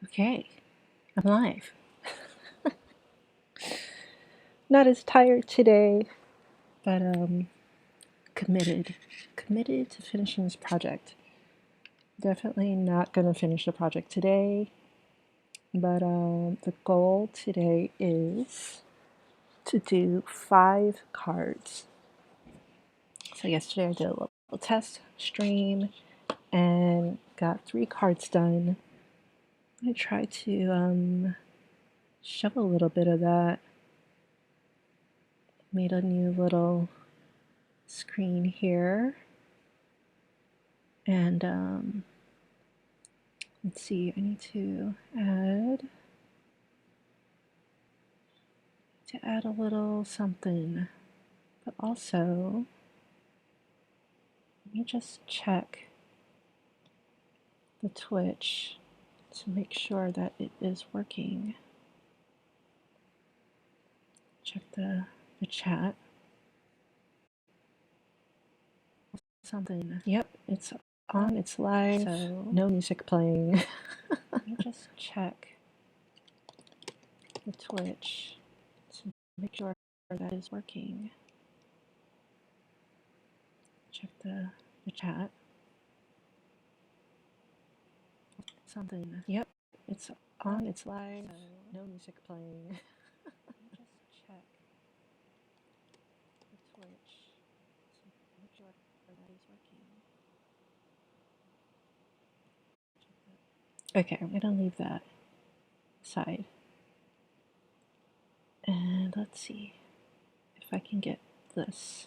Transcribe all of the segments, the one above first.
Okay, I'm live. Not as tired today, but committed to finishing this project. Definitely not going to finish the project today, but the goal today is to do 5 cards. So yesterday I did a little test stream and got 3 cards done. I tried to shove a little bit of that. Made a new little screen here. And let's see, I need to add a little something, but also let me just check the Twitch to make sure that it is working. Check the chat. Something. Yep, it's on, it's live, so no music playing. Let me just check the Twitch to make sure that is working. Check the chat. Something. Yep, it's on, it's live, so no music playing. Let me just check the Twitch to make sure that is working. Okay, I'm gonna leave that aside. And let's see if I can get this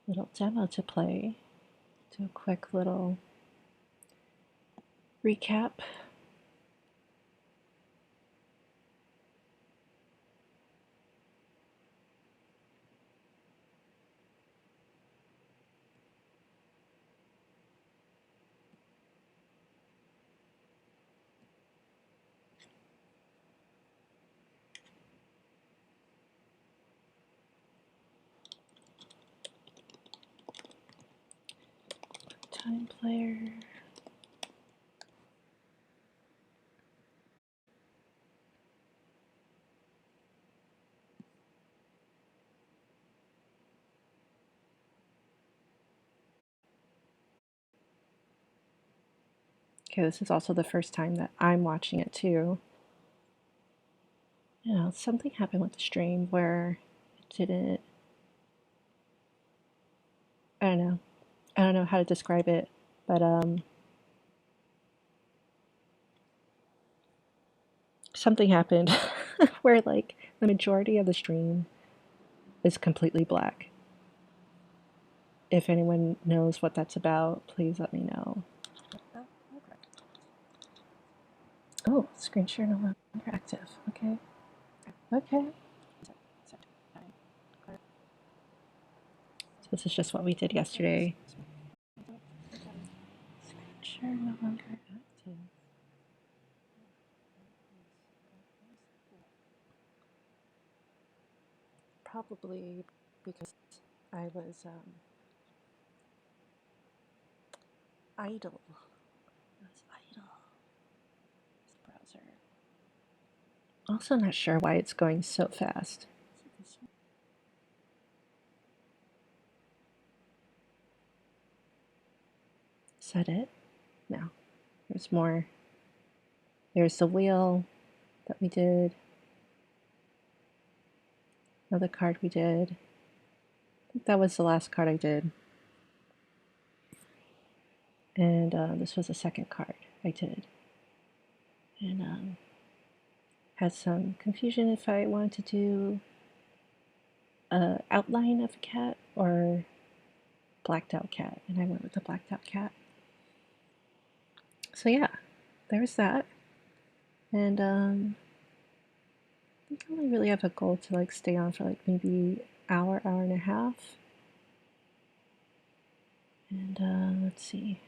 little demo to play. Do a quick little recap. Time player. Okay, this is also the first time that I'm watching it too. You know, something happened with the stream where it didn't. I don't know how to describe it, but something happened where like the majority of the stream is completely black. If anyone knows what that's about, please let me know. Oh, screen share no longer active. Okay. Okay. So this is just what we did yesterday. Screen share no longer active. Probably because I was idle. Browser. Also not sure why it's going so fast. Is that it? No. There's more. There's the wheel that we did. Another card we did. I think that was the last card I did. And this was the second card I did. And had some confusion if I wanted to do an outline of a cat or blacked out cat. And I went with the blacked out cat. So yeah, there's that. And I think I only really have a goal to like stay on for like maybe hour and a half. And let's see.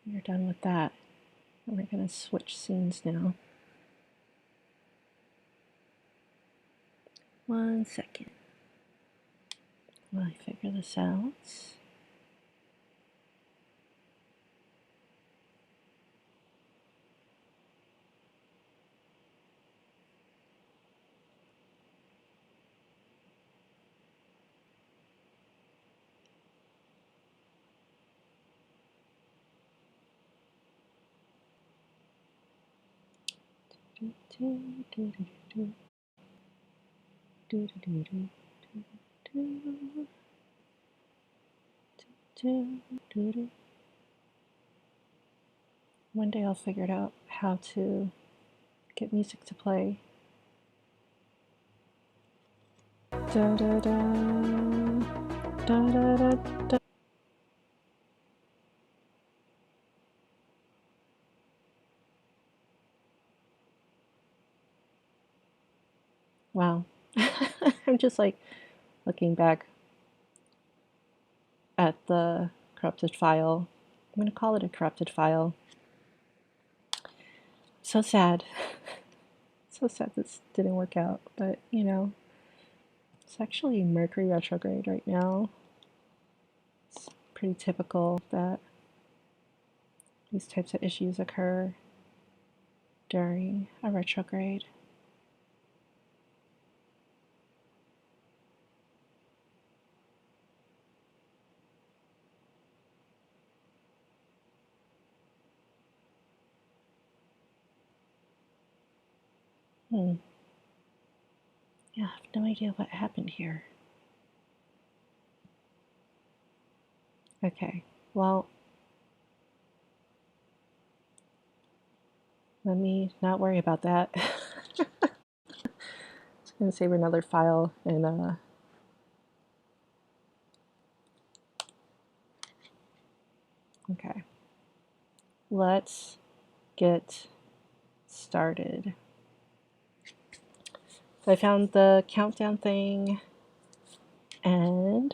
We're done with that. We're going to switch scenes now. 1 second while I figure this out. One day I'll figure out how to get music to play. Da da da da da da da. Wow. I'm just like looking back at the corrupted file. I'm going to call it a corrupted file. So sad. So sad this didn't work out, but you know, it's actually Mercury retrograde right now. It's pretty typical that these types of issues occur during a retrograde. Yeah, I have no idea what happened here. Okay, well, let me not worry about that. I'm going to save another file and okay. Let's get started. So I found the countdown thing, and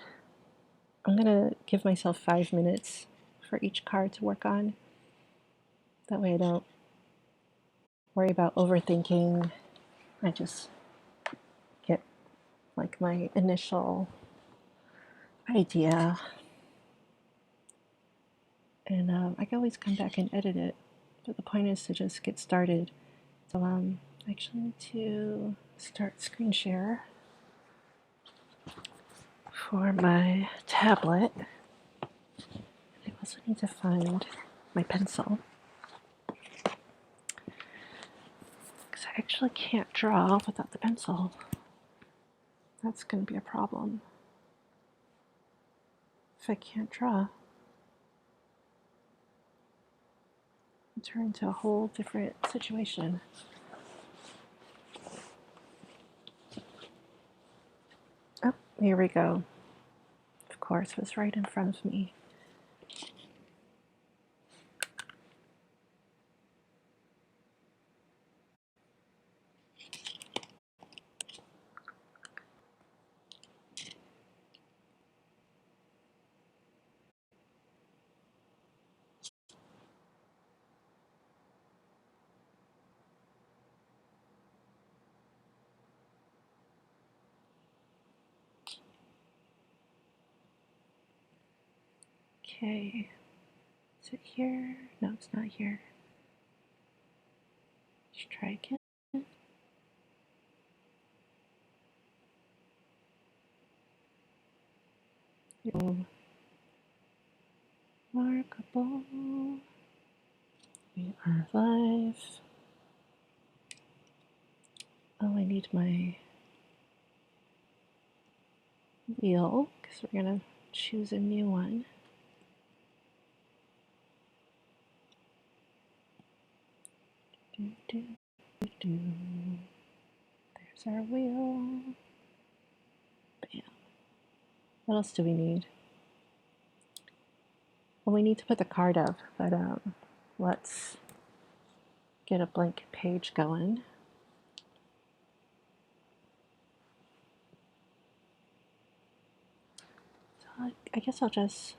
I'm going to give myself 5 minutes for each card to work on. That way I don't worry about overthinking. I just get like my initial idea, and I can always come back and edit it, but the point is to just get started. So I actually need to start screen share for my tablet. I also need to find my pencil, because I actually can't draw without the pencil. That's going to be a problem if I can't draw. It turns into a whole different situation. Oh, here we go. Of course, it was right in front of me. Okay, is it here? No, it's not here. Let's try again. Remarkable. We are live. Oh, I need my wheel because we're going to choose a new one. There's our wheel. Bam. What else do we need? Well, we need to put the card up, but let's get a blank page going. So I guess I'll just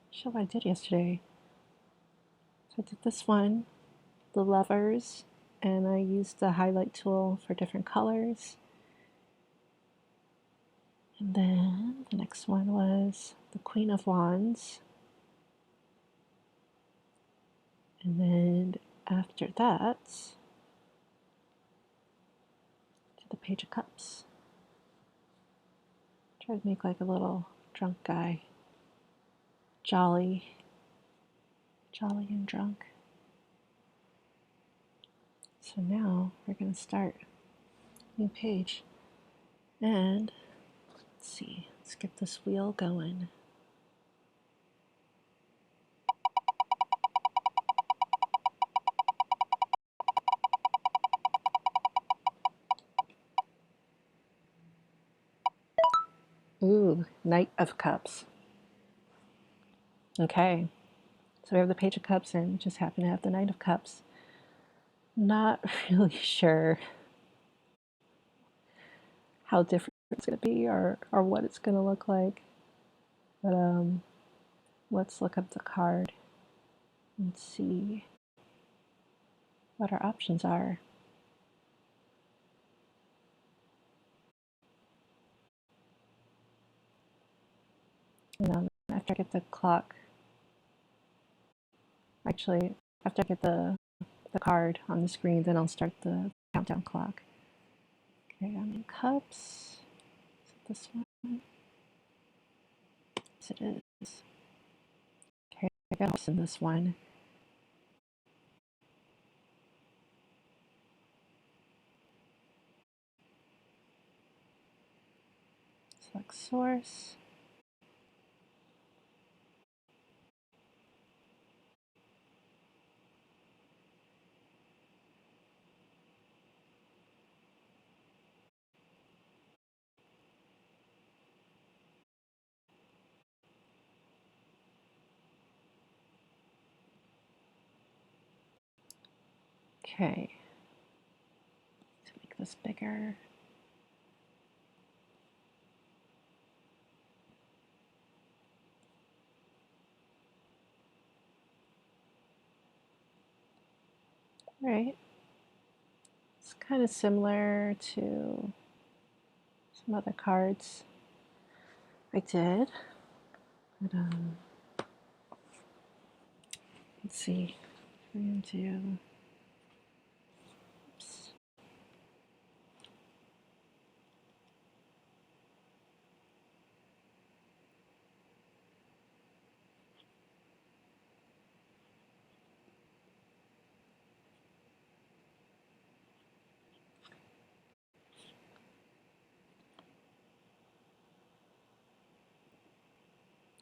show what I did yesterday. So I did this one, the lovers, and I used the highlight tool for different colors. And then the next one was the Queen of Wands. And then after that, to the Page of Cups. Try to make like a little drunk guy. Jolly and drunk. So now we're going to start a new page. And let's see, let's get this wheel going. Ooh, Knight of Cups. Okay, so we have the Page of Cups and we just happen to have the Knight of Cups. Not really sure how different it's going to be or what it's going to look like. But let's look up the card and see what our options are. And after I get the clock, actually, after I get the card on the screen, then I'll start the countdown clock. Okay, I'm in cups. Is it this one? Yes, it is. Okay, I got us in this one. Select source. Okay, to make this bigger. All right, it's kind of similar to some other cards I did, but let's see. We're gonna do. Oops.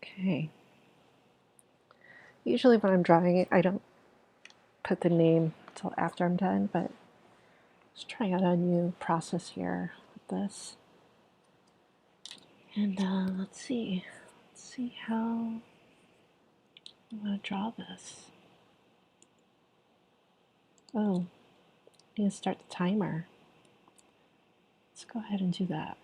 Okay. Usually when I'm drawing it, I don't put the name until after I'm done, but let's try out a new process here with this. And let's see how I want to draw this. Oh, I need to start the timer. Let's go ahead and do that.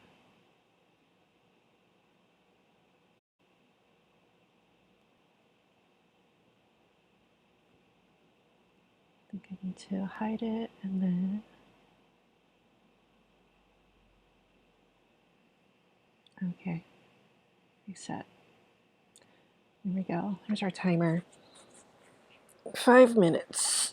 I think I need to hide it and then okay, reset. There we go. Here's our timer. 5 minutes.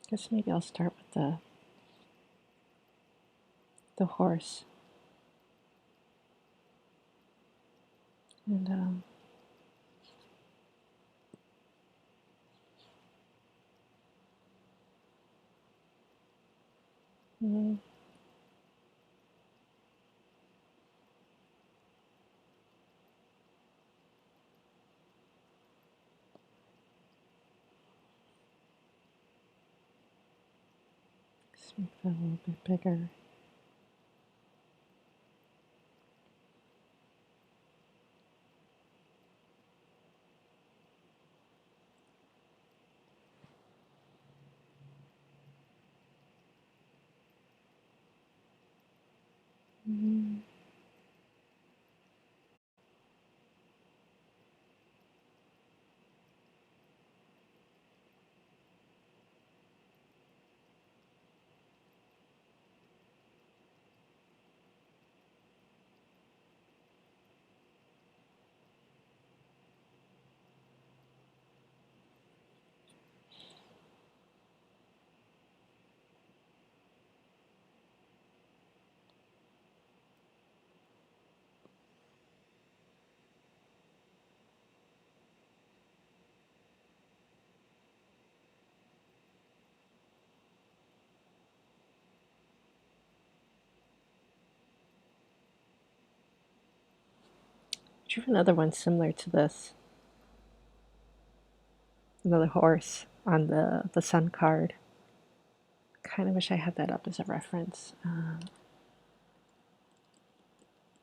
Guess maybe I'll start with the horse. And mm, let's make that a little bit bigger. Mm. drew another one similar to this. Another horse on the sun card. Kind of wish I had that up as a reference.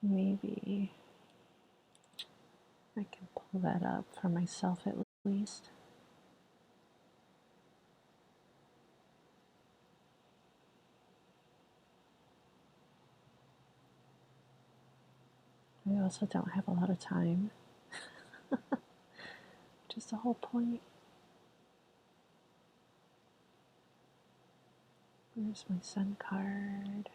Maybe I can pull that up for myself at least. I also don't have a lot of time. Just the whole point. Where's my sun card?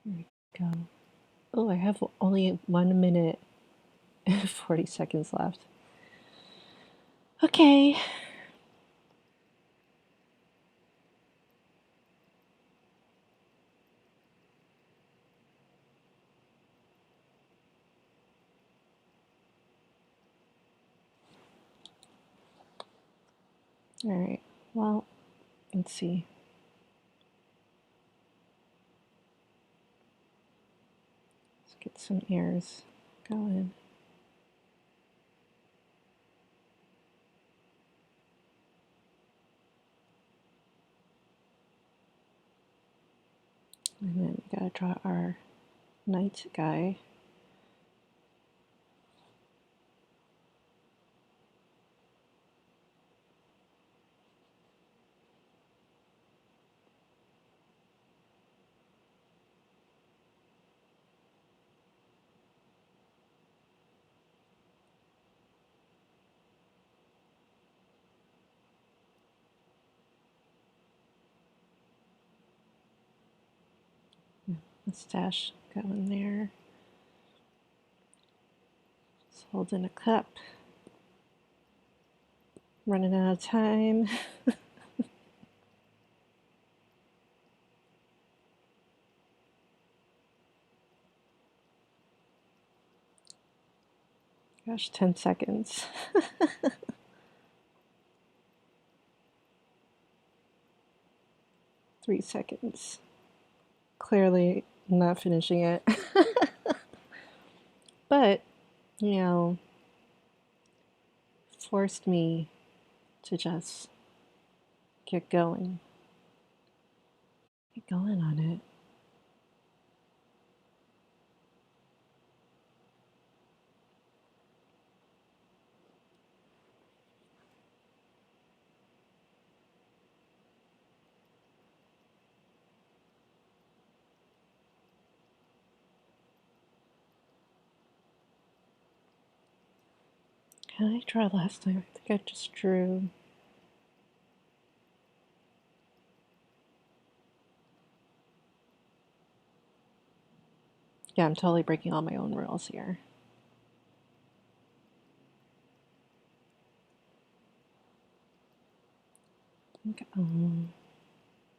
There we go. Oh, I have only 1 minute and 40 seconds left. Okay. All right. Well, let's see. Let's get some airs going. And then we gotta draw our knight guy. Mustache going there. Just holding a cup. Running out of time. Gosh, 10 seconds. 3 seconds. Clearly not finishing it. But, you know, forced me to just get going. Get going on it. How did I draw last time? I think I just drew. Yeah, I'm totally breaking all my own rules here. I think I'll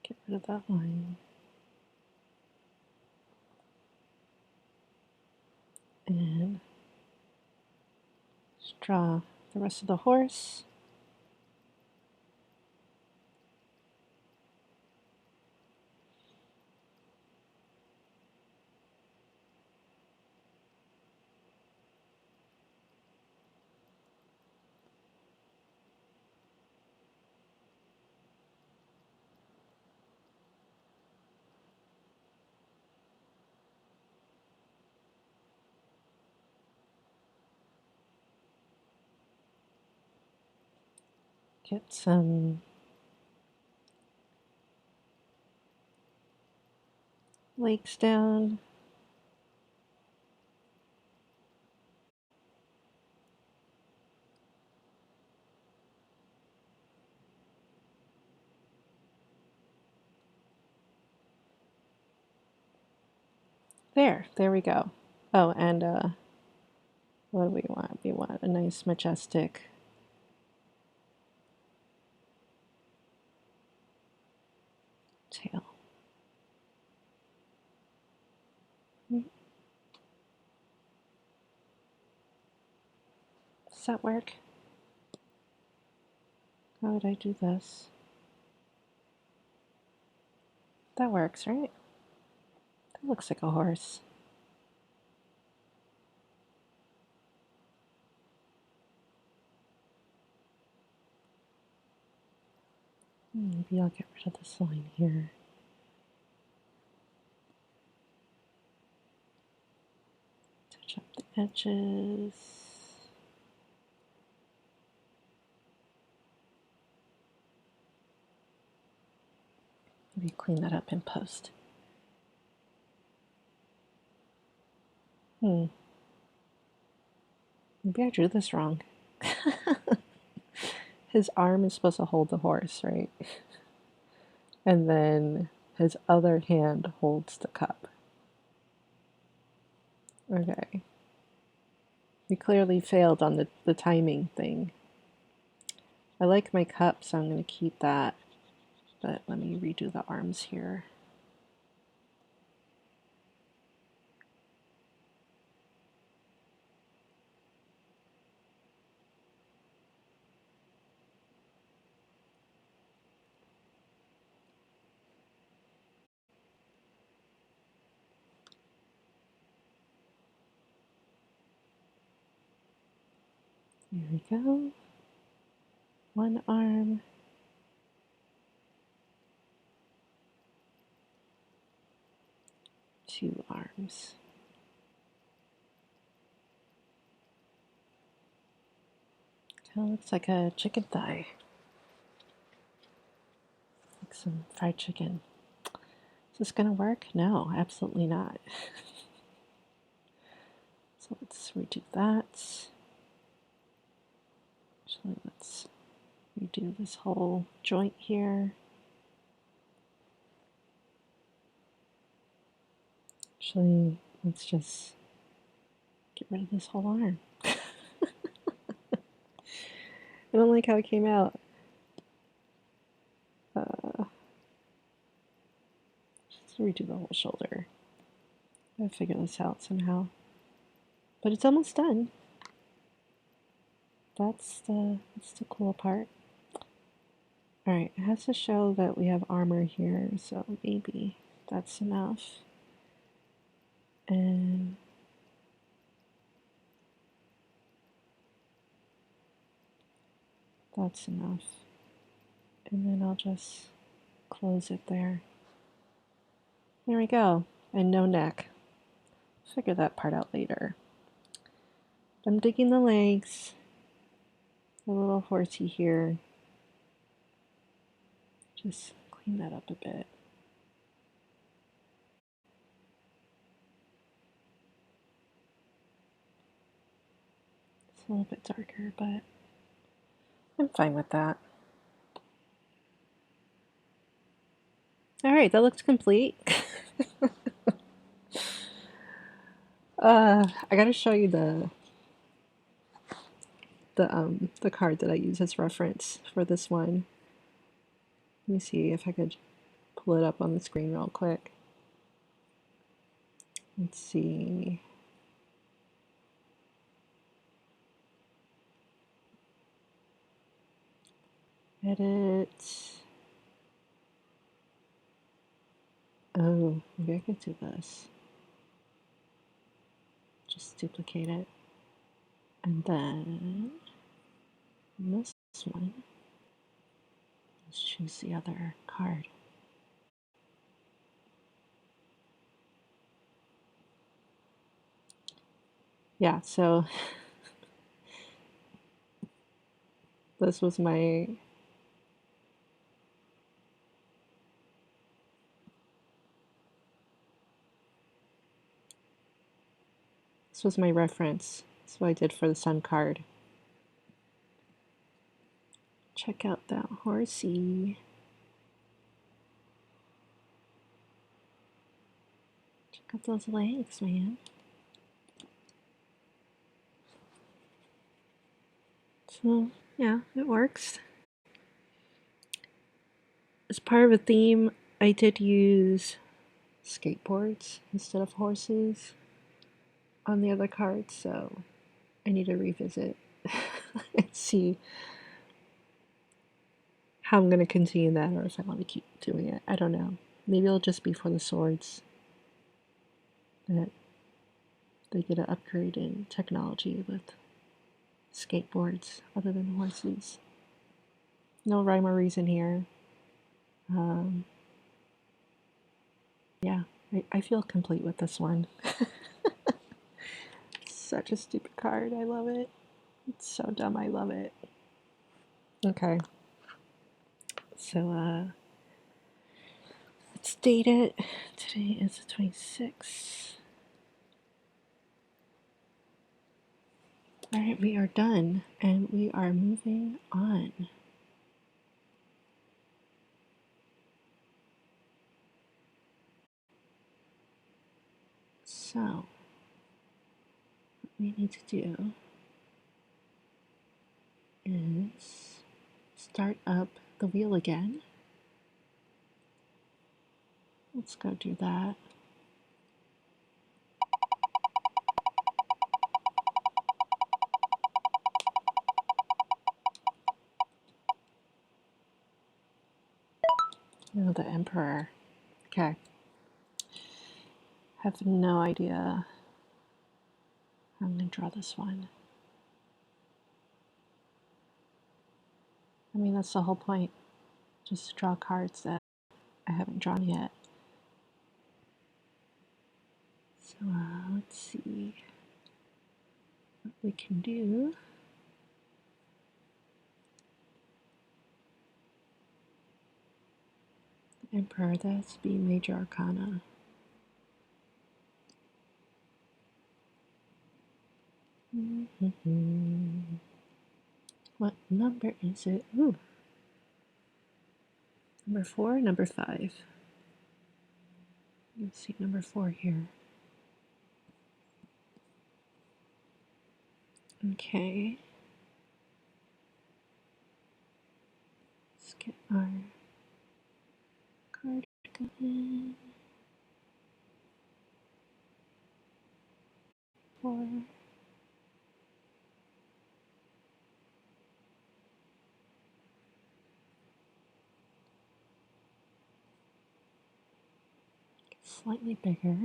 get rid of that line. And just draw the rest of the horse. Get some lakes down. There we go. Oh, and what do we want? We want a nice majestic tail. Does that work? How would I do this? That works, right? That looks like a horse. Maybe I'll get rid of this line here. Touch up the edges. Maybe clean that up in post. Maybe I drew this wrong. His arm is supposed to hold the horse, right? And then his other hand holds the cup. Okay. We clearly failed on the timing thing. I like my cup, so I'm going to keep that. But let me redo the arms here. Here we go. One arm. Two arms. Kind of looks like a chicken thigh. Like some fried chicken. Is this gonna work? No, absolutely not. So let's redo that. Actually, let's redo this whole joint here. Actually, let's just get rid of this whole arm. I don't like how it came out. Just redo the whole shoulder. Gotta figure this out somehow. But it's almost done. That's the cool part. Alright, it has to show that we have armor here, so maybe that's enough. And that's enough. And then I'll just close it there. There we go. And no neck. Figure that part out later. I'm digging the legs. A little horsey here. Just clean that up a bit. It's a little bit darker, but I'm fine with that. Alright, that looks complete. I gotta show you the card that I use as reference for this one. Let me see if I could pull it up on the screen real quick. Let's see. Edit. Oh, maybe I could do this. Just duplicate it. And then this one. Let's choose the other card. Yeah, so this was my reference. That's what I did for the sun card. Check out that horsey. Check out those legs, man. So, yeah, it works. As part of a theme, I did use skateboards instead of horses on the other cards, so I need to revisit and see how I'm going to continue that or if I want to keep doing it. I don't know. Maybe it'll just be for the swords that they get an upgrade in technology with skateboards other than horses. No rhyme or reason here. Yeah, I feel complete with this one. Such a stupid card. I love it. It's so dumb. I love it. Okay. So, let's date it. Today is the 26th. Alright, we are done and we are moving on. So, what we need to do is start up the wheel again. Let's go do that. Oh, the Emperor. Okay. Have no idea how I'm going to draw this one. I mean, that's the whole point. Just draw cards that I haven't drawn yet. So, let's see what we can do. The Emperor, that's B major arcana. What number is it? Ooh. Number 4, number 5. Let's see number 4 here. Okay. Let's get our card going. 4. Slightly bigger.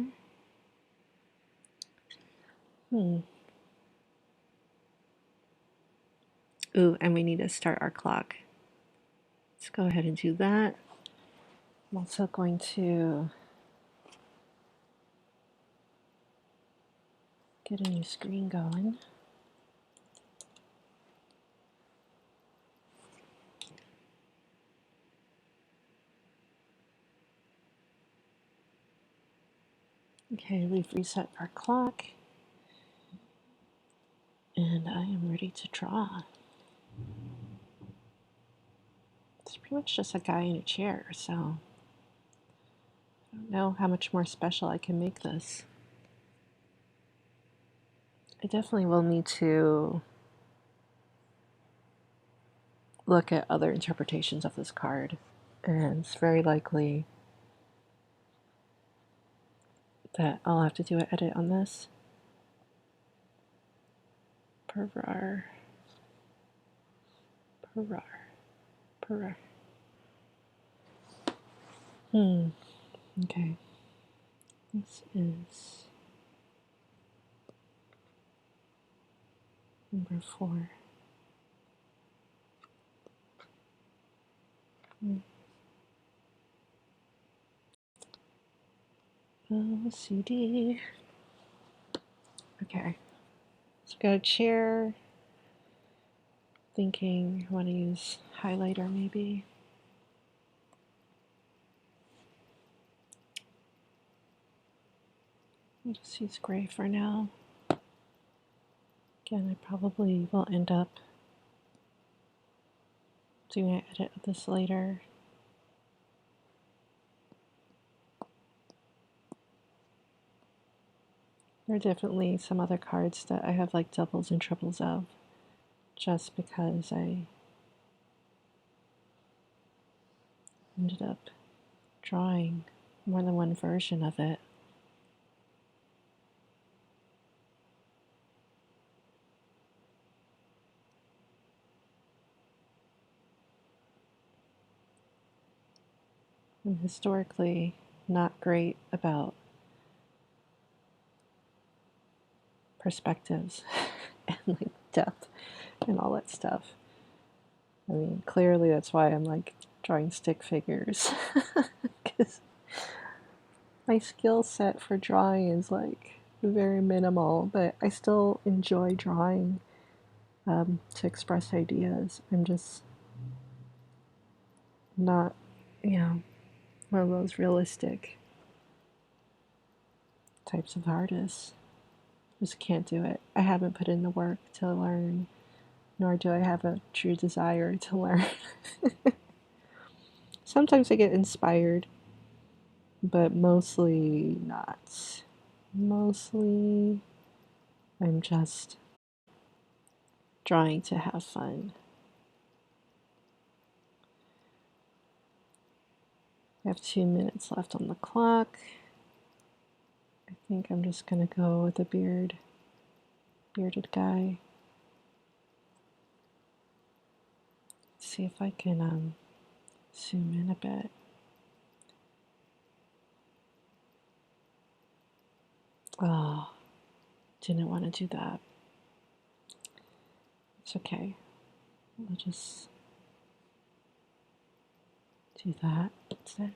Ooh, and we need to start our clock. Let's go ahead and do that. I'm also going to get a new screen going. Okay, we've reset our clock. And I am ready to draw. It's pretty much just a guy in a chair, so I don't know how much more special I can make this. I definitely will need to look at other interpretations of this card, and it's very likely that I'll have to do an edit on this. Perrar. Okay. This is number 4. CD. Okay. So got a chair. Thinking I want to use highlighter maybe. I'll just use gray for now. Again, I probably will end up doing an edit of this later. There are definitely some other cards that I have like doubles and triples of, just because I ended up drawing more than one version of it. I'm historically not great about perspectives and like depth and all that stuff. I mean, clearly that's why I'm like drawing stick figures, because my skill set for drawing is like very minimal, but I still enjoy drawing to express ideas. I'm just not, you know, one of those realistic types of artists. Just can't do it. I haven't put in the work to learn, nor do I have a true desire to learn. Sometimes I get inspired, but mostly not. Mostly I'm just trying to have fun. I have 2 minutes left on the clock. I think I'm just gonna go with a bearded guy. See if I can zoom in a bit. Oh, didn't want to do that. It's okay. I'll just do that instead.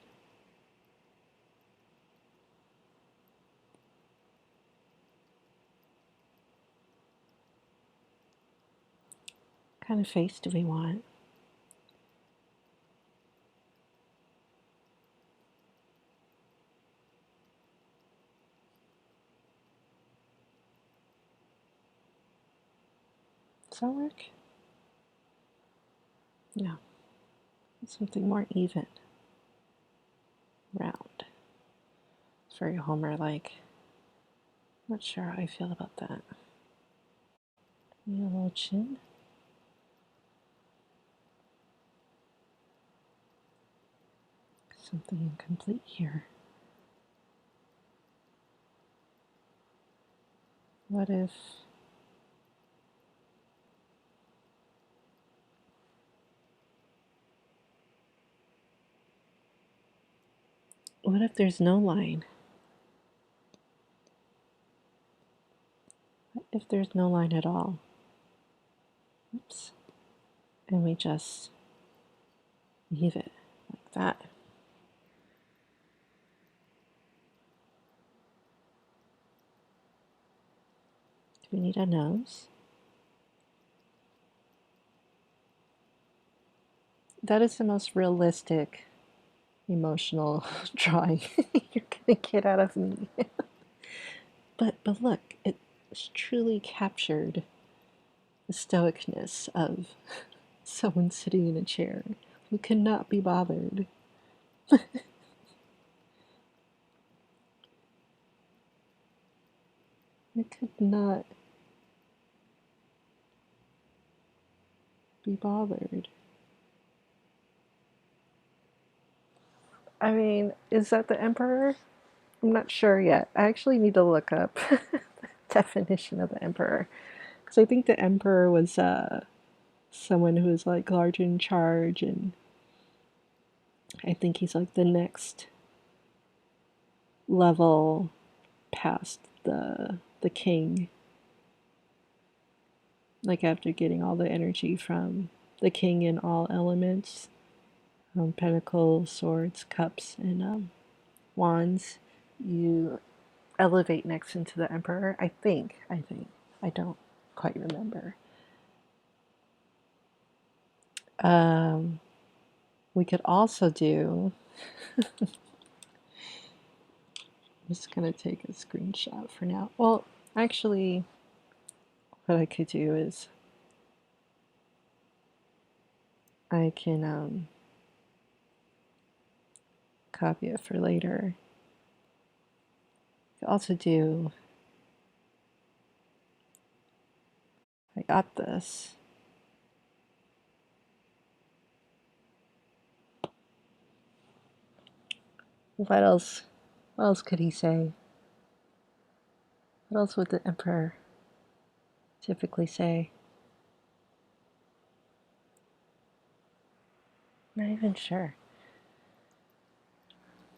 What kind of face do we want? Does that work? Yeah. Something more even. Round. It's very Homer-like. Not sure how I feel about that. Need a little chin. Something incomplete here. What if there's no line? What if there's no line at all? Oops. And we just leave it like that. Do we need a nose? That is the most realistic emotional drawing you're gonna get out of me. but look, it's truly captured the stoicness of someone sitting in a chair who cannot be bothered. I could not be bothered. I mean, is that the emperor? I'm not sure yet. I actually need to look up the definition of the emperor, because I think the emperor was someone who was like large in charge, and I think he's like the next level past the king. Like after getting all the energy from the king in all elements, pentacles, swords, cups, and wands, you elevate next into the emperor. I think. I don't quite remember. We could also do, I'm just going to take a screenshot for now. Well, actually, what I could do is I can copy it for later. I could also do, I got this. What else? What else could he say? What else would the emperor typically say? Not even sure.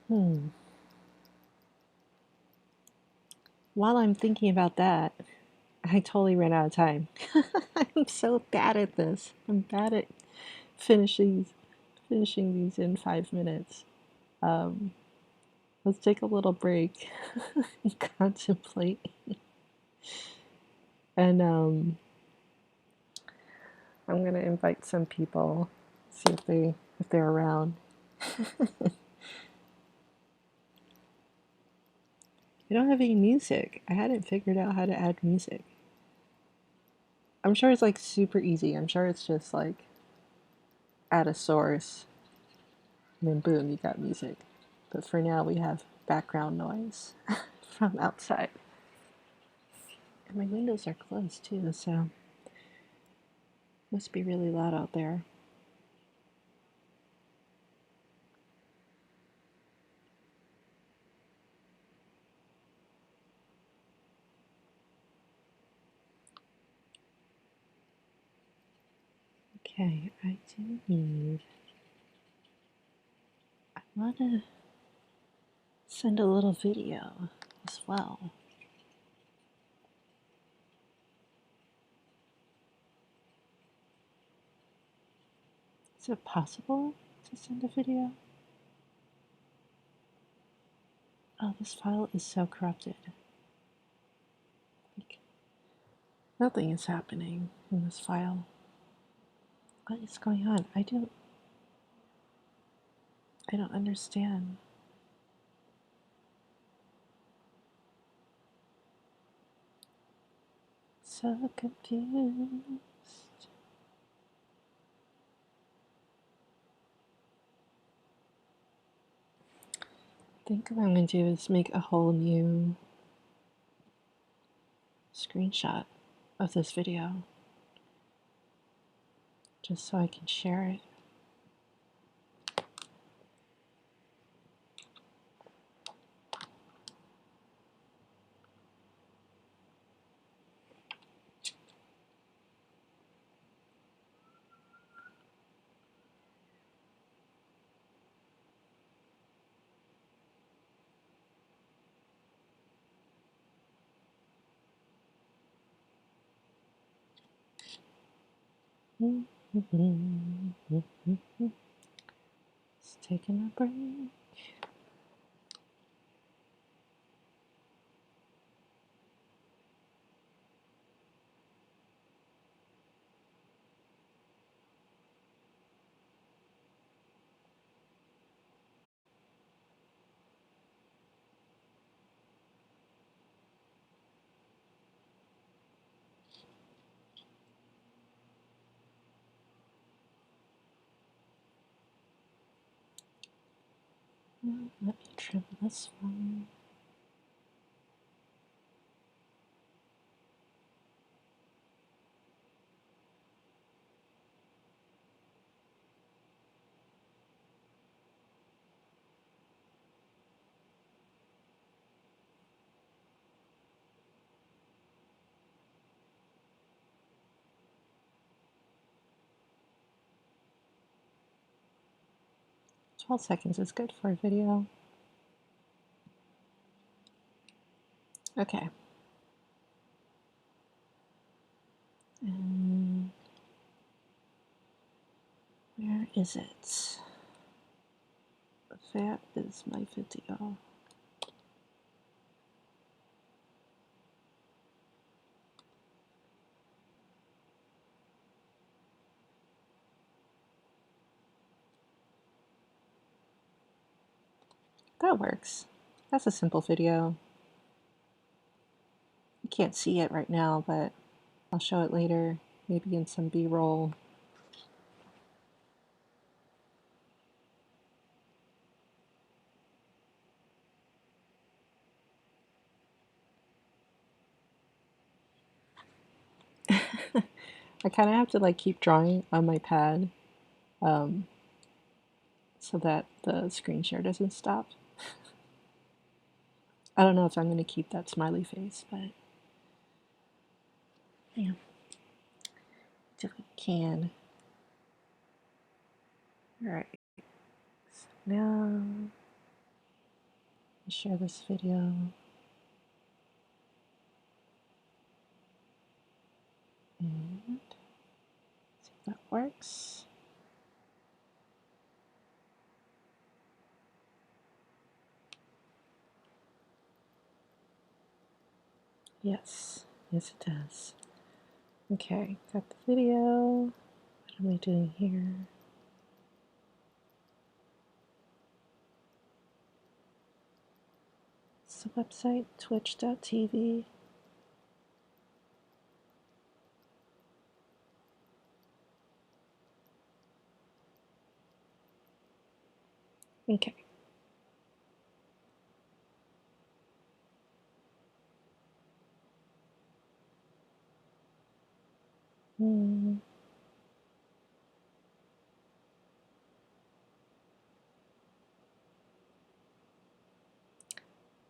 Hmm. While I'm thinking about that, I totally ran out of time. I'm so bad at this. I'm bad at finishing these in 5 minutes. Um, let's take a little break and contemplate. And I'm gonna invite some people, see if they're around. I don't have any music. I hadn't figured out how to add music. I'm sure it's like super easy. I'm sure it's just like add a source and then boom, you got music. But for now, we have background noise from outside. And my windows are closed too, so it must be really loud out there. Okay, I want to send a little video as well. Is it possible to send a video? Oh, this file is so corrupted. Like, nothing is happening in this file. What is going on? I don't understand. So confused. I think what I'm going to do is make a whole new screenshot of this video just so I can share it. Just taking a break. Let me trim this one. Twelve seconds is good for a video. Okay. And where is it? That is my video. That works. That's a simple video. You can't see it right now, but I'll show it later, maybe in some B-roll. I kind of have to like keep drawing on my pad so that the screen share doesn't stop. I don't know if I'm going to keep that smiley face, but yeah, if we can. All right, so now share this video. And see if that works. Yes, yes it does. Okay, got the video. What am I doing here? It's the website, twitch.tv. Okay.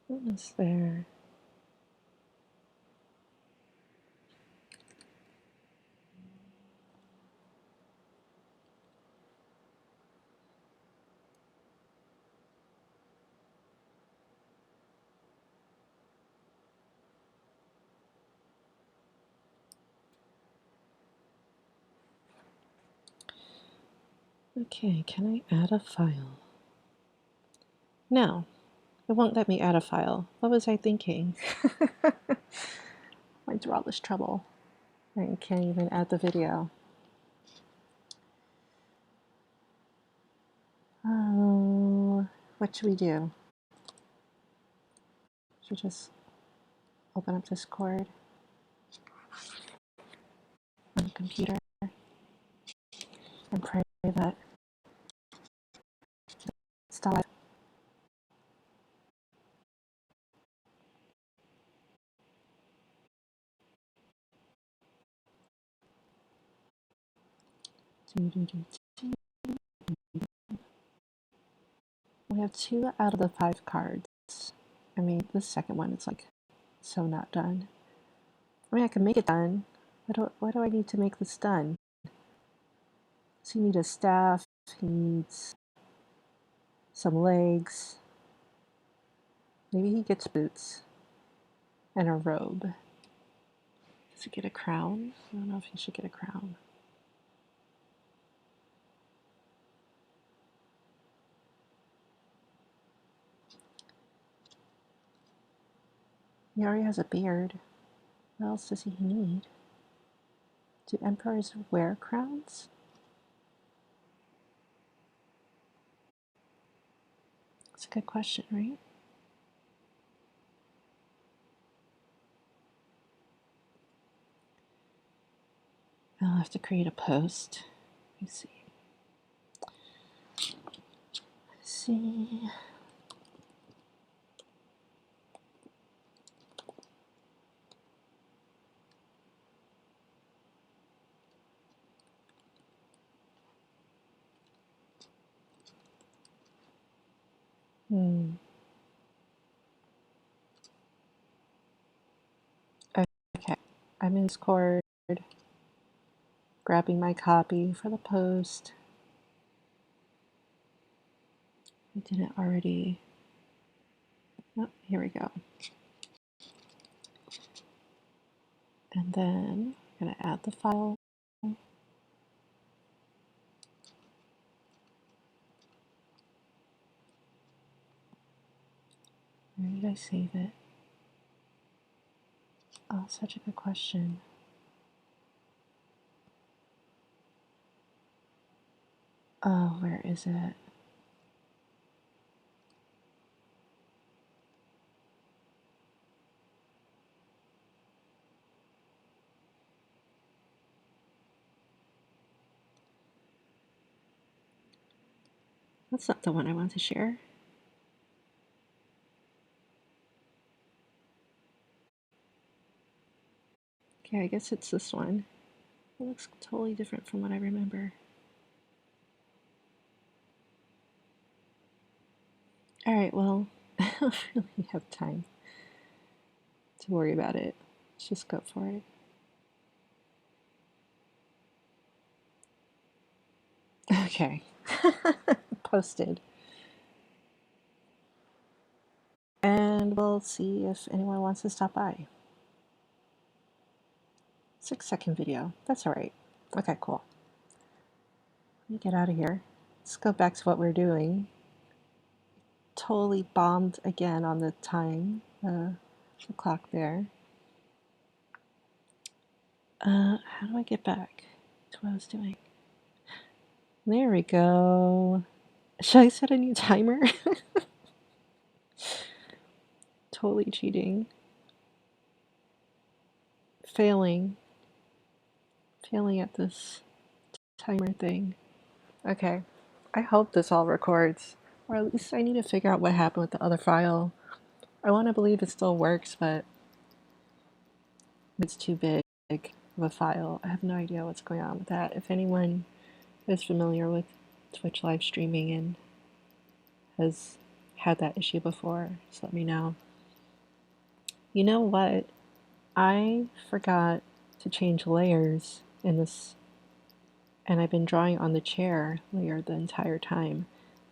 What is there? Okay, can I add a file? No, it won't let me add a file. What was I thinking? Went through all this trouble. I can't even add the video. Oh, what should we do? Should we just open up Discord on the computer and pray that it's still live? We have 2 out of the 5 cards. I mean, the second one is like so not done. I mean, I can make it done. Why do I need to make this done? So he needs a staff, he needs some legs. Maybe he gets boots and a robe. Does he get a crown? I don't know if he should get a crown. He already has a beard. What else does he need? Do emperors wear crowns? That's a good question, right? I'll have to create a post. Let me see. Let's see. Okay, I'm in Discord, grabbing my copy for the post. I didn't already. Oh, here we go. And then I'm going to add the file. Where did I save it? Oh, such a good question. Oh, where is it? That's not the one I want to share. Okay, I guess it's this one. It looks totally different from what I remember. Alright, well, I don't really have time to worry about it. Let's just go for it. Okay. Posted. and we'll see if anyone wants to stop by. 6-second video. That's all right. Okay, cool. Let me get out of here. Let's go back to what we're doing. Totally bombed again on the time, the clock there. How do I get back to what I was doing? There we go. Should I set a new timer? Totally cheating. Failing at this timer thing. Okay, I hope this all records, or at least I need to figure out what happened with the other file. I want to believe it still works, but it's too big of a file. I have no idea what's going on with that. If anyone is familiar with Twitch live streaming and has had that issue before, just let me know. You know what? I forgot to change layers in this, and I've been drawing on the chair layer the entire time.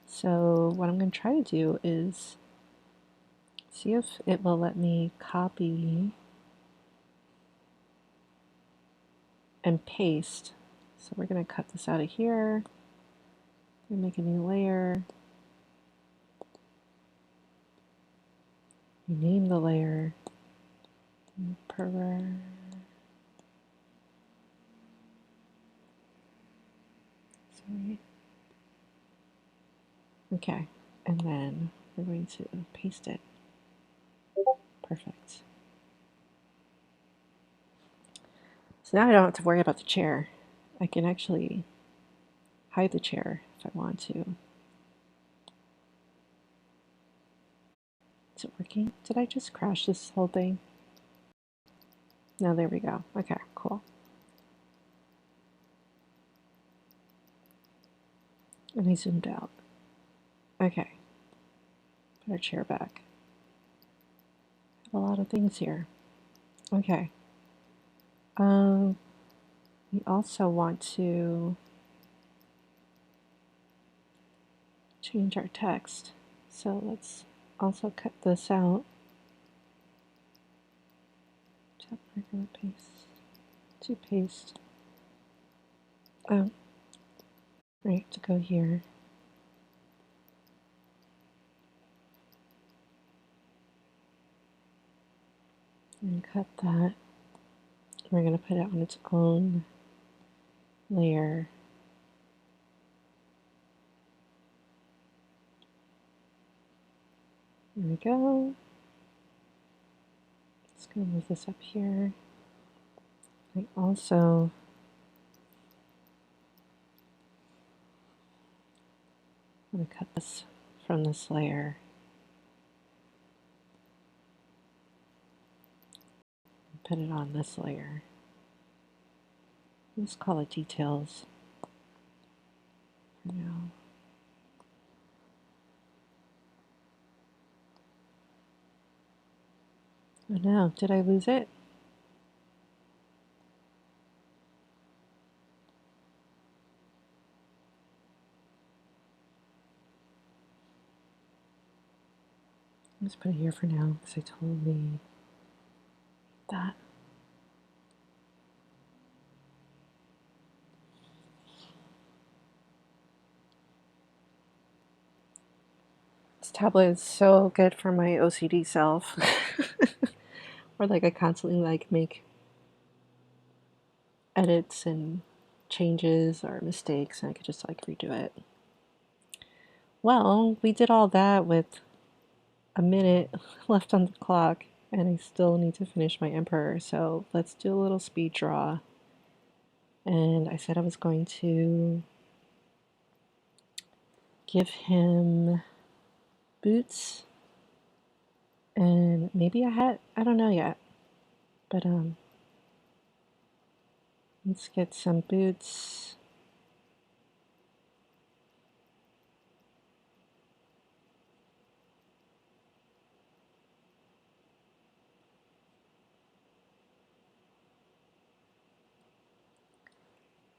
So what I'm going to try to do is see if it will let me copy and paste. So we're going to cut this out of here and make a new layer. Rename the layer. Sorry. Okay, and then we're going to paste it. Perfect. So now I don't have to worry about the chair. I can actually hide the chair if I want to. Is it working? Did I just crash this whole thing? No, there we go. Okay, cool. And I zoomed out. Okay. Put our chair back. A lot of things here. Okay. We also want to change our text. So let's also cut this out. Tap marker paste to paste. Right, to go here. And cut that. We're going to put it on its own layer. There we go. Just going to move this up here. I also I'm going to cut this from this layer. And put it on this layer. Let's call it details for now. Oh no, did I lose it? Let's put it here for now because I totally need that. This tablet is so good for my OCD self. Or like I constantly like make edits and changes or mistakes and I could just like redo it. Well, we did all that with a minute left on the clock and I still need to finish my emperor, so let's do a little speed draw. And I said I was going to give him boots and maybe a hat. I don't know yet, but let's get some boots.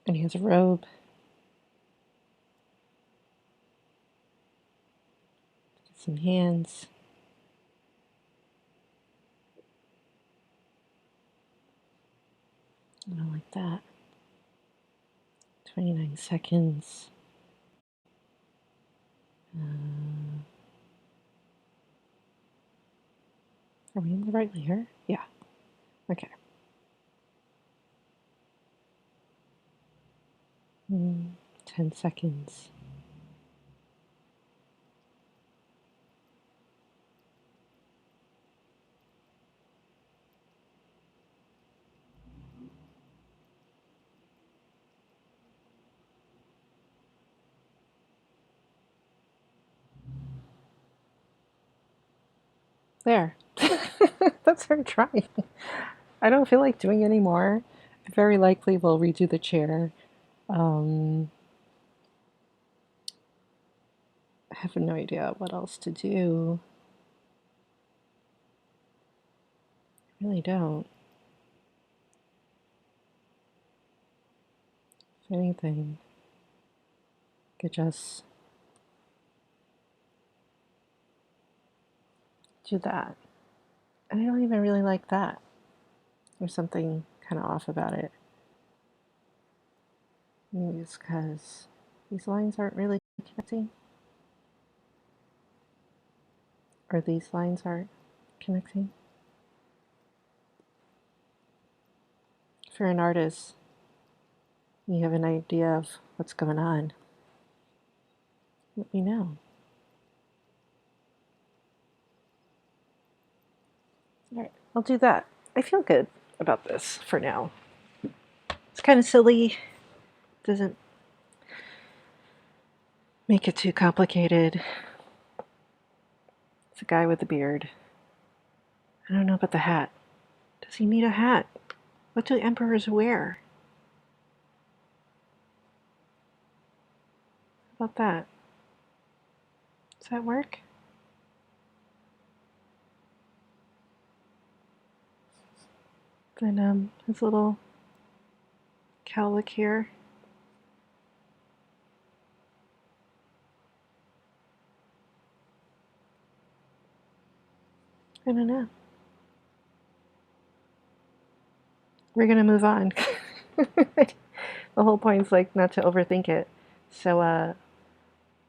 And he has a robe. Some hands. Something like that. 29 seconds. Are we in the right layer? Yeah. Okay. 10 seconds. There. That's her trying. I don't feel like doing any more. I very likely will redo the chair. I have no idea what else to do. I really don't. If anything, could just do that. And I don't even really like that. There's something kind of off about it. Maybe it's because these lines aren't really connecting. Or these lines aren't connecting. If you're an artist, you have an idea of what's going on, let me know. All right, I'll do that. I feel good about this for now. It's kind of silly. Doesn't make it too complicated. It's a guy with a beard. I don't know about the hat. Does he need a hat? What do emperors wear? How about that? Does that work? Then his little cowlick here. I don't know. We're gonna move on. The whole point is like not to overthink it. So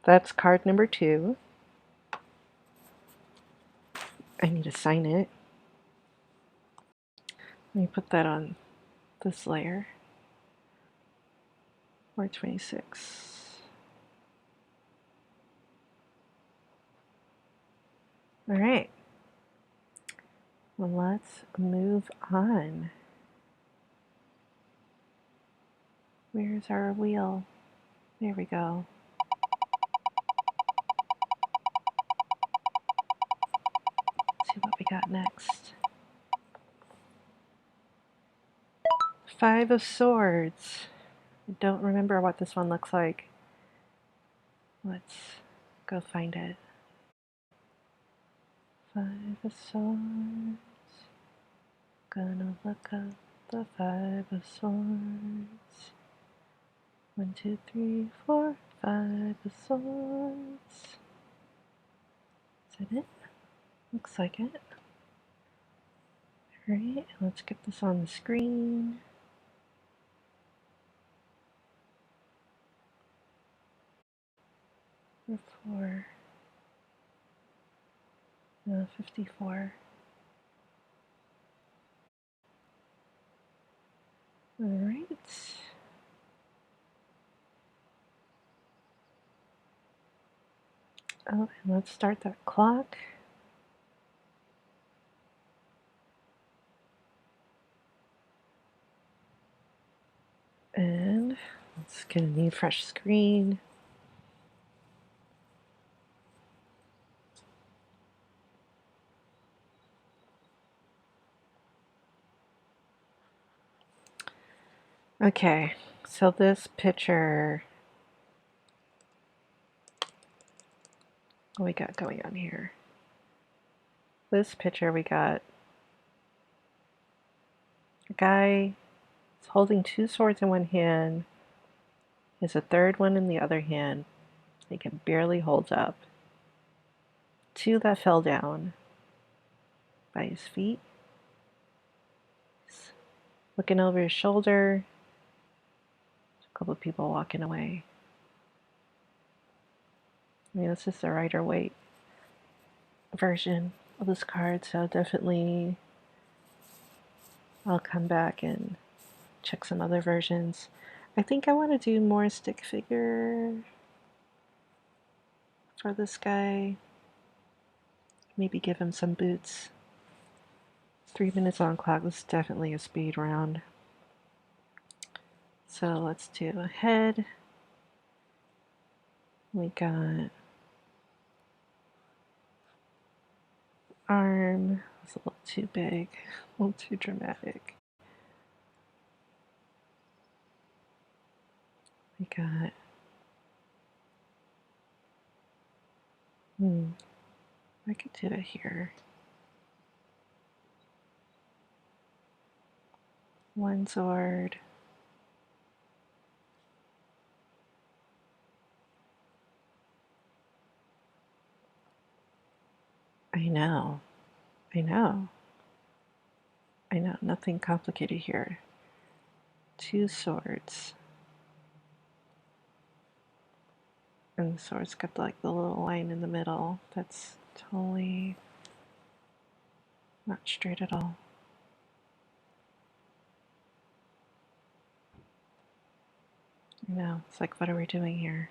that's card number 2. I need to sign it. Let me put that on this layer. 426. All right. Well, let's move on. Where's our wheel? There we go. Let's see what we got next. 5 of Swords. I don't remember what this one looks like. Let's go find it. 5 of Swords. Gonna look up the 5 of Swords. 1, 2, 3, 4, 5 of Swords. Is that it? Looks like it. Alright, let's get this on the screen. Four. No, 54. Alright. Oh, and let's start that clock. And let's get a new fresh screen. Okay, so this picture, what we got going on here? This picture we got a guy holding 2 swords in one hand. He has a third one in the other hand. He can barely hold up. 2 that fell down by his feet. looking over his shoulder. A couple of people walking away. I mean, this is the Rider Waite version of this card, so definitely I'll come back and check some other versions. I think I want to do more stick figure for this guy. Maybe give him some boots. 3 minutes on clock. This is definitely a speed round. So let's do a head. We got arm. It's a little too big, a little too dramatic. We got I could do it here. One sword. I know. Nothing complicated here. 2 swords. And the sword's got like the little line in the middle. That's totally not straight at all. I know. It's like, what are we doing here?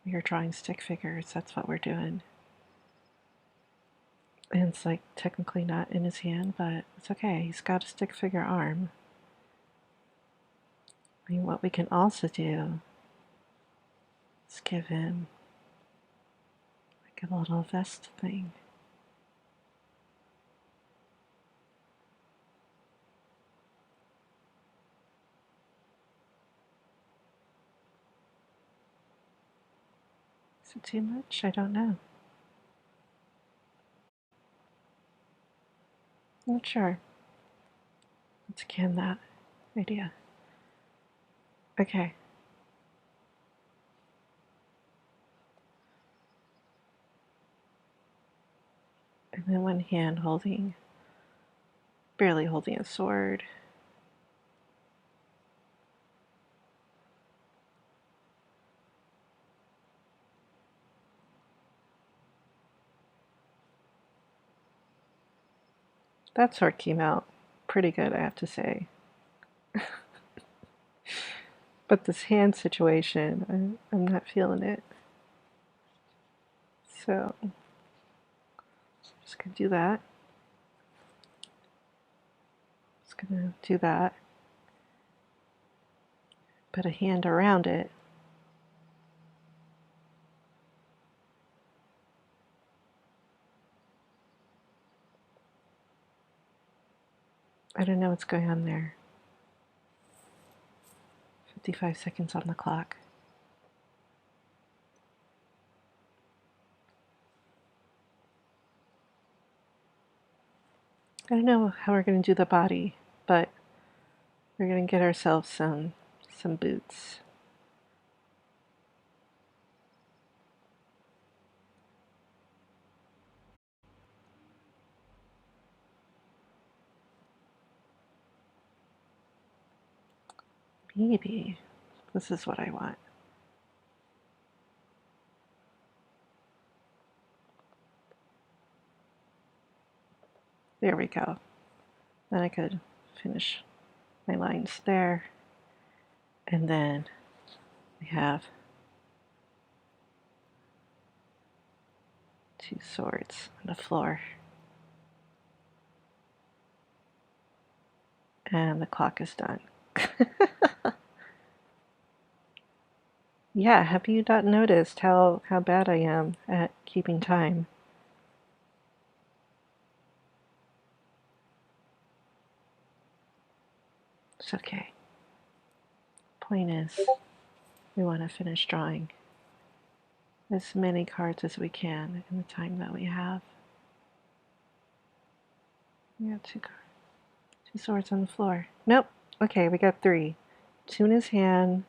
We're drawing stick figures. That's what we're doing. And it's like technically not in his hand, but it's okay. He's got a stick figure arm. I mean, what we can also do is give him like a little vest thing. Is it too much? I don't know. I'm not sure. Let's can that idea. Okay. And then one hand holding, barely holding a sword. That sword came out pretty good, I have to say. But this hand situation, I'm not feeling it. So, just gonna do that. Just gonna do that. Put a hand around it. I don't know what's going on there. 55 seconds on the clock. I don't know how we're going to do the body, but we're going to get ourselves some boots. Maybe this is what I want. There we go. Then I could finish my lines there. And then we have 2 swords on the floor. And the clock is done. Yeah, have you not noticed how bad I am at keeping time? It's okay. Point is, we want to finish drawing as many cards as we can in the time that we have. We got 2 swords on the floor. Nope. Okay, we got 3. 2 in his hand,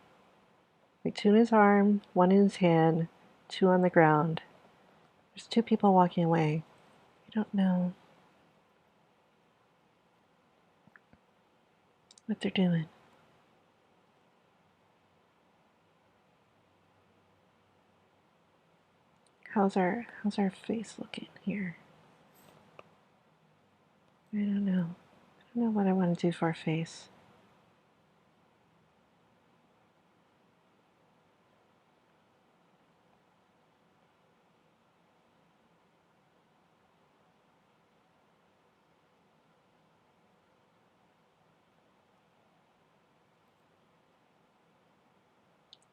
2 in his arm, 1 in his hand, 2 on the ground. There's 2 people walking away. I don't know. what they're doing. How's our face looking here? I don't know. I don't know what I want to do for our face.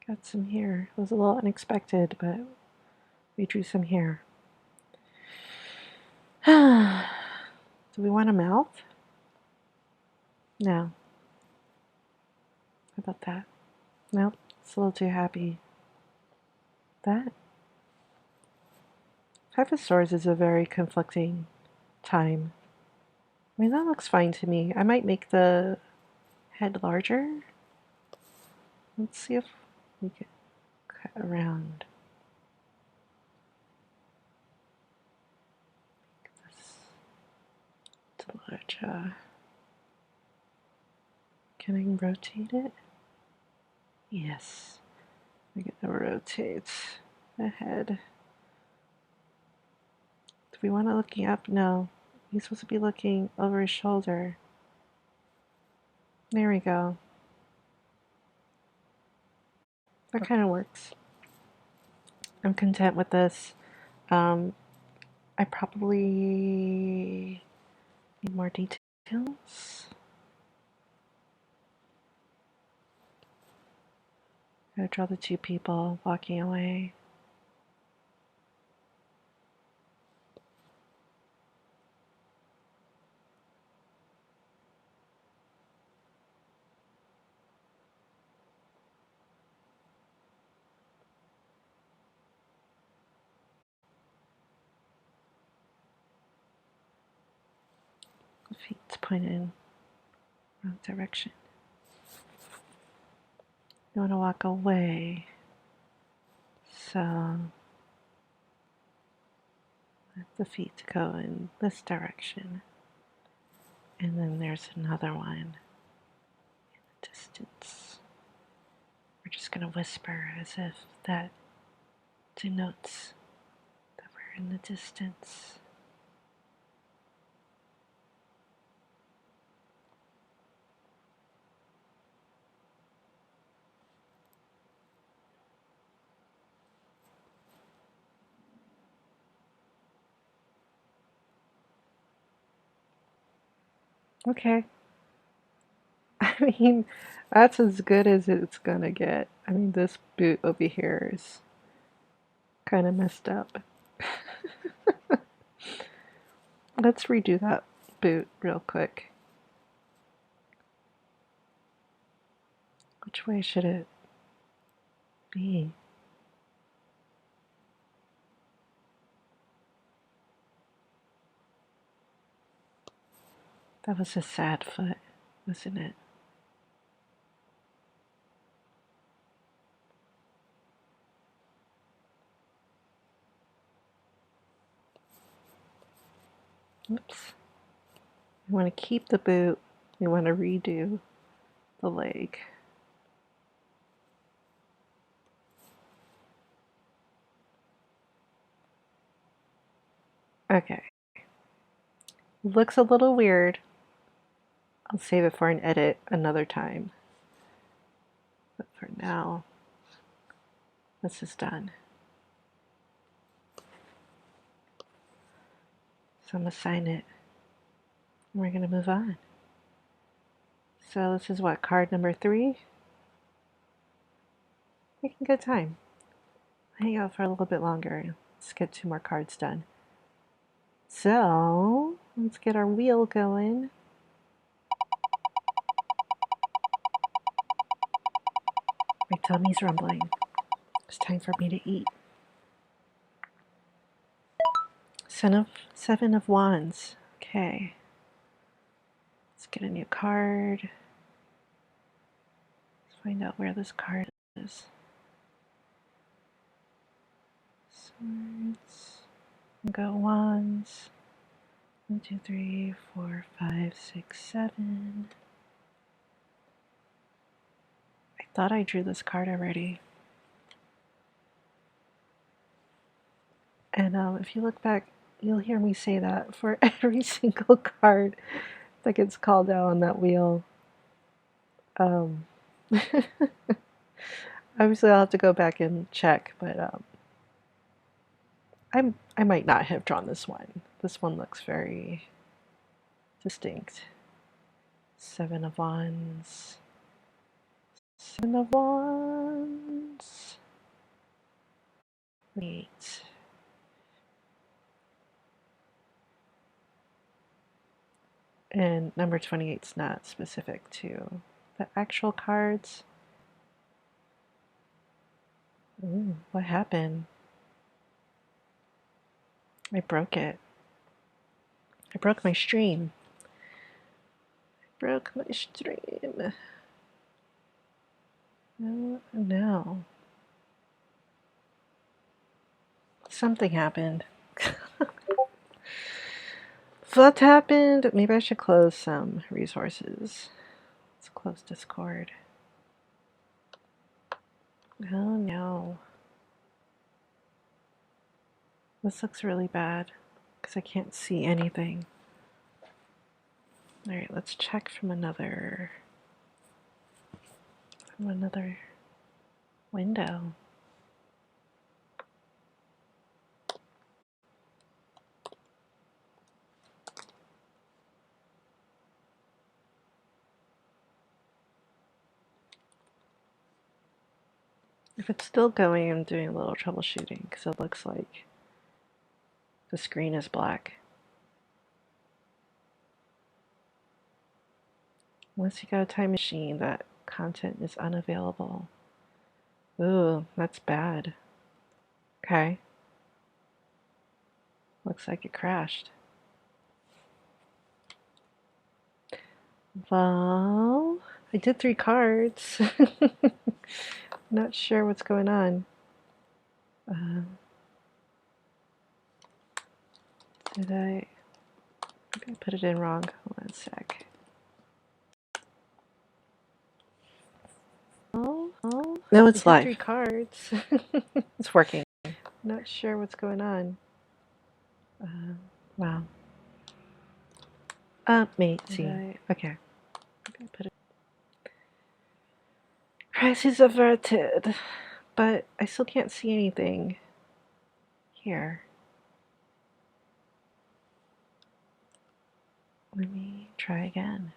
Got some hair. It was a little unexpected, but we drew some hair. Do we want a mouth? No. How about that? Nope, it's a little too happy. That? Five of Swords is a very conflicting time. I mean, that looks fine to me. I might make the head larger. Let's see if we can cut around. Make this to larger. Can I rotate it? Yes. We get to rotate the head. Do we want to looking up? No. He's supposed to be looking over his shoulder. There we go. That kind of works. I'm content with this. I probably need more details. Gotta draw the two people walking away. The feet's pointed in the wrong direction. You want to walk away. So let the feet go in this direction. And then there's another one in the distance. We're just going to whisper as if that denotes that we're in the distance. Okay. I mean, that's as good as it's gonna get. I mean, this boot over here is kind of messed up. Let's redo that boot real quick. Which way should it be? That was a sad foot, wasn't it? Oops. We want to keep the boot. We want to redo the leg. Okay. Looks a little weird. I'll save it for an edit another time. But for now, this is done. So I'm going to sign it. And we're going to move on. So this is what, card number 3? Making good time. Hang out for a little bit longer. Let's get 2 more cards done. So let's get our wheel going. My tummy's rumbling. It's time for me to eat. 7 of Wands. Okay. Let's get a new card. Let's find out where this card is. Swords. Go Wands. 1, 2, 3, 4, 5, 6, 7. Thought I drew this card already. And if you look back, you'll hear me say that for every single card that gets called out on that wheel. Obviously, I'll have to go back and check, but I might not have drawn this one. This one looks very distinct. 7 of Wands. 7 of Wands. 8. And number 28 is not specific to the actual cards. Ooh, what happened? I broke it. I broke my stream. Broke my stream. Oh no. Something happened. If that happened, maybe I should close some resources. Let's close Discord. Oh no. This looks really bad because I can't see anything. Alright, let's check from another window. If it's still going, I'm doing a little troubleshooting because it looks like the screen is black. Once you got a time machine, that content is unavailable. Ooh, that's bad. Okay. Looks like it crashed. Well, I did 3 cards. Not sure what's going on. Did I? Maybe I put it in wrong. Hold on a sec. No, it's live. 3 cards. It's working. Not sure what's going on. Wow. See. Okay. Maybe I put it. Crisis averted, but I still can't see anything here. Let me try again.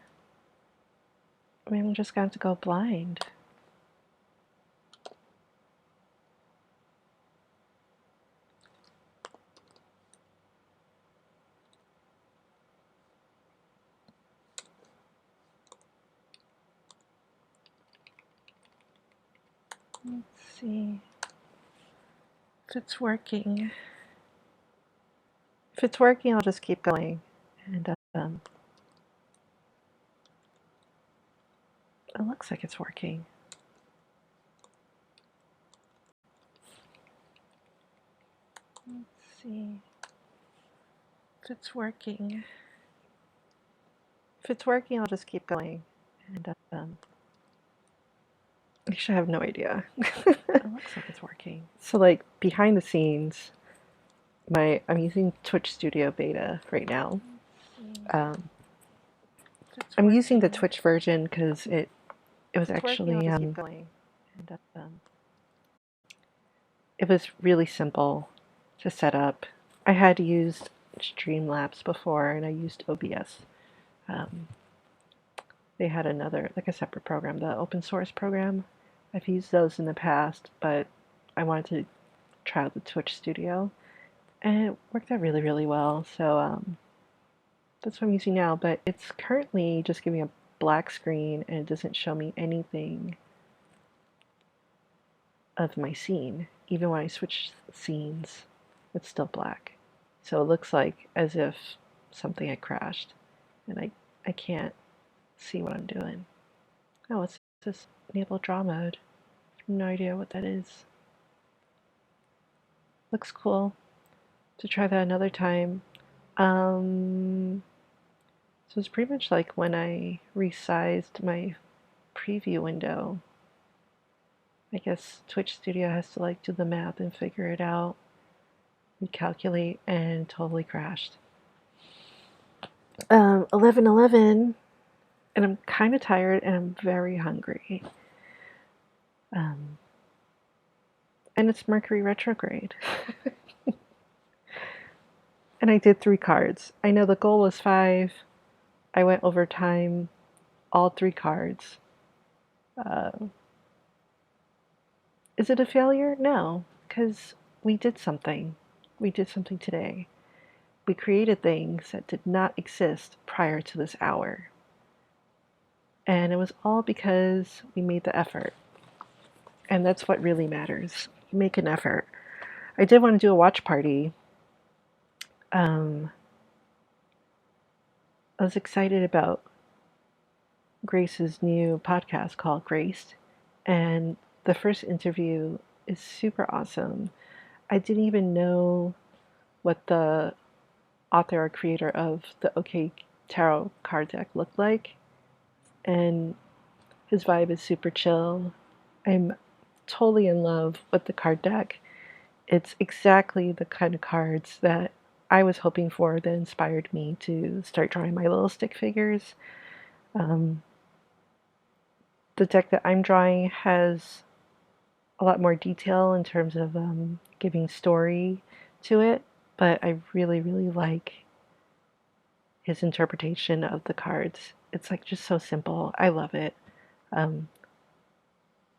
Maybe I'm just going to have to go blind. Let's see if it's working. If it's working, I'll just keep going. And it looks like it's working. Let's see if it's working. If it's working, I'll just keep going. And actually, I have no idea. It looks like it's working. So, like, behind the scenes, I'm using Twitch Studio Beta right now. I'm using the Twitch version because it was actually it was really simple to set up. I had used Streamlabs before, and I used OBS. They had another, like a separate program, the open source program. I've used those in the past, but I wanted to try out the Twitch Studio, and it worked out really, really well. So that's what I'm using now, but it's currently just giving a black screen, and it doesn't show me anything of my scene. Even when I switch scenes, it's still black. So it looks like as if something had crashed, and I can't see what I'm doing. Oh, it's this enable draw mode. I have no idea what that is. Looks cool. To try that another time. So it's pretty much like when I resized my preview window. I guess Twitch Studio has to like do the math and figure it out, recalculate, and totally crashed. 11:11, and I'm kind of tired and I'm very hungry. And it's Mercury retrograde. And I did 3 cards. I know the goal was 5. I went over time, all 3 cards. Is it a failure? No, because we did something. We did something today. We created things that did not exist prior to this hour. And it was all because we made the effort. And that's what really matters. You make an effort. I did want to do a watch party. I was excited about Grace's new podcast called Graced. And the first interview is super awesome. I didn't even know what the author or creator of the OK Tarot card deck looked like. And his vibe is super chill. I'm totally in love with the card deck. It's exactly the kind of cards that I was hoping for that inspired me to start drawing my little stick figures. The deck that I'm drawing has a lot more detail in terms of giving story to it, but I really, really like his interpretation of the cards. It's like just so simple. I love it.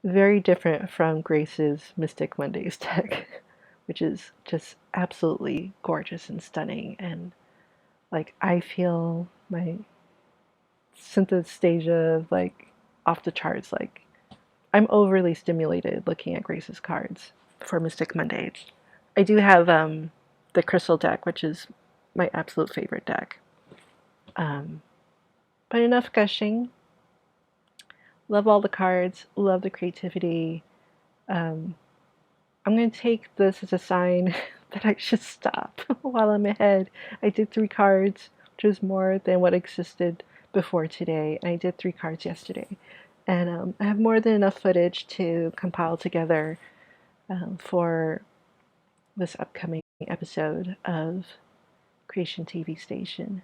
Very different from Grace's Mystic Mondays deck, which is just absolutely gorgeous and stunning. And like I feel my synesthesia like off the charts. Like I'm overly stimulated looking at Grace's cards for Mystic Mondays. I do have the Crystal deck, which is my absolute favorite deck. But enough gushing. Love all the cards. Love the creativity. I'm going to take this as a sign that I should stop while I'm ahead. I did 3 cards, which was more than what existed before today. And I did 3 cards yesterday. And I have more than enough footage to compile together for this upcoming episode of Creation TV Station.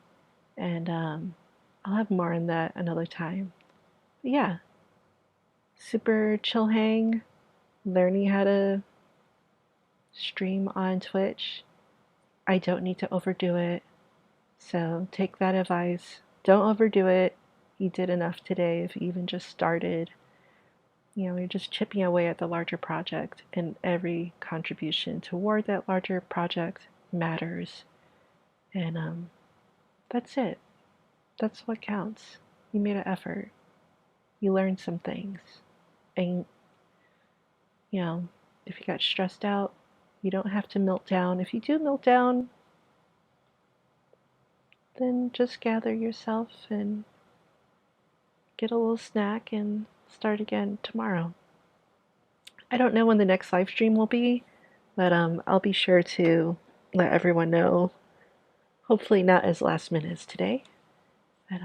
And I'll have more on that another time. But yeah, super chill hang, learning how to stream on Twitch. I don't need to overdo it. So take that advice. Don't overdo it. You did enough today if you even just started. You know, you're just chipping away at the larger project, and every contribution toward that larger project matters. And that's it. That's what counts. You made an effort. You learned some things. And, you know, if you got stressed out, you don't have to melt down. If you do melt down, then just gather yourself and get a little snack and start again tomorrow. I don't know when the next live stream will be, but I'll be sure to let everyone know. Hopefully not as last minute as today. But